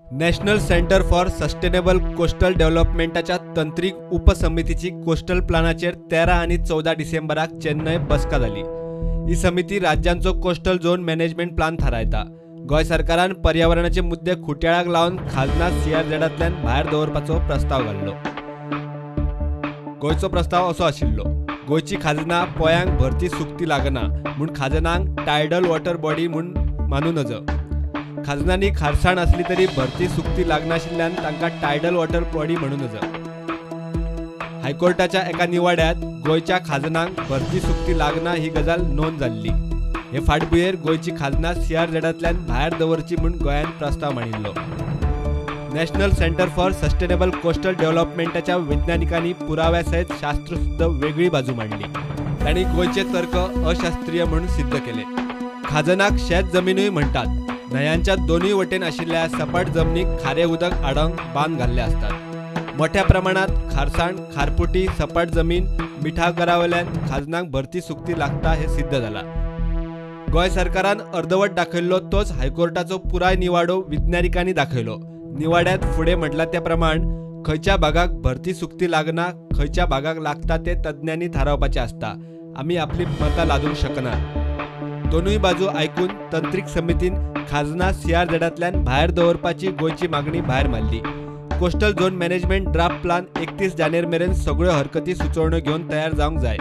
National centre for sustainable coastal डेव्हलपमेंटाच्या तंत्रीक उपसमितीची कोस्टल प्लानाचेर 13 आणि 14 डिसेंबराक चेन्नय बसका जाली। ही समिती राज्यांचो कोस्टल झोन मॅनेजमेंट प्लान थारायता। गोय सरकारान पर्यावरणाचे मुद्दे खुट्याळाक लावन खाजना CRZतल्यान भायर दवरपाचो प्रस्ताव घाल्लो। गोयचो प्रस्ताव असो आशिल्लो, गोयची खाजना पोयांक भरती सुक्ती लागना म्हूण खाजनांक टायडल वॉटर बॉडी म्हूण मानू नज। खाजनांनी खारसाण असली तरी भरती सुक्ती लागनाशिल्ल्यान तांकां टायडल वॉटर बॉडी म्हणू नज। हायकोर्टाच्या एका निवाड्यात गोयच्या खाजनांक भरती सुक्ती लागना ही गजाल नोंद जाल्ली। हे फाटभुंयेर गोयची खाजना CRZतल्यान भायर दवरची म्हूण गोंयान प्रस्ताव मांडिल्लो। National centre for sustainable coastal डेव्हलपमेंटाच्या वैज्ञानिकांनी पुराव्यासयत शास्त्रशुद्ध वेगळी बाजू मांडली। तांणी गोयचे तर्क अशास्त्रीय म्हणून सिद्ध केले। खाजनाक शेत जमीनूय म्हणटात। न्हंयांच्या दोनूय वटेन आशिल्ल्या सपाट जमनीक खारे उदक आडोवंक बांद घाल्ले असतात। मोठ्या प्रमाणात खारसाण, खारपुटी, सपाट जमीन, मिठागरावयल्यान खाजनाक भरती सुक्ती लागता हे सिद्ध जाला। गोय सरकारान अर्दवट दाखयल्लो तोच हायकोर्टाचो पुराय निवाडो विज्ञानिकांनी दाखयलो। निवाड्यात फुडें म्हटला त्या प्रमाण खंयच्या भागाक भरती सुक्ती लागना, खंयच्या भागाक लागता ते तज्ञांनी थारावपाचे असता। आमी आपली मतां लादूंक शकनात। दोनूय बाजू आयकून तंत्रीक समितीन खाजना CRZतल्यान भायर दवरपाची गोयची मागणी भायर मारली। Coastal zone management draft plan 31 जानेर मेरेन सगळ्यो हरकती सुचोवण्यो घेवन तयार जावंक जाय।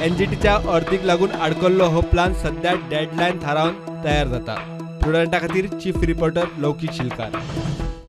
NGTच्या अर्दीक लागून आडकल्लो हो प्लान सध्या डेडलायन थारावन तयार जाता। स्टुडंटा खातीर चीफ रिपोर्टर लौकीक शिलकार।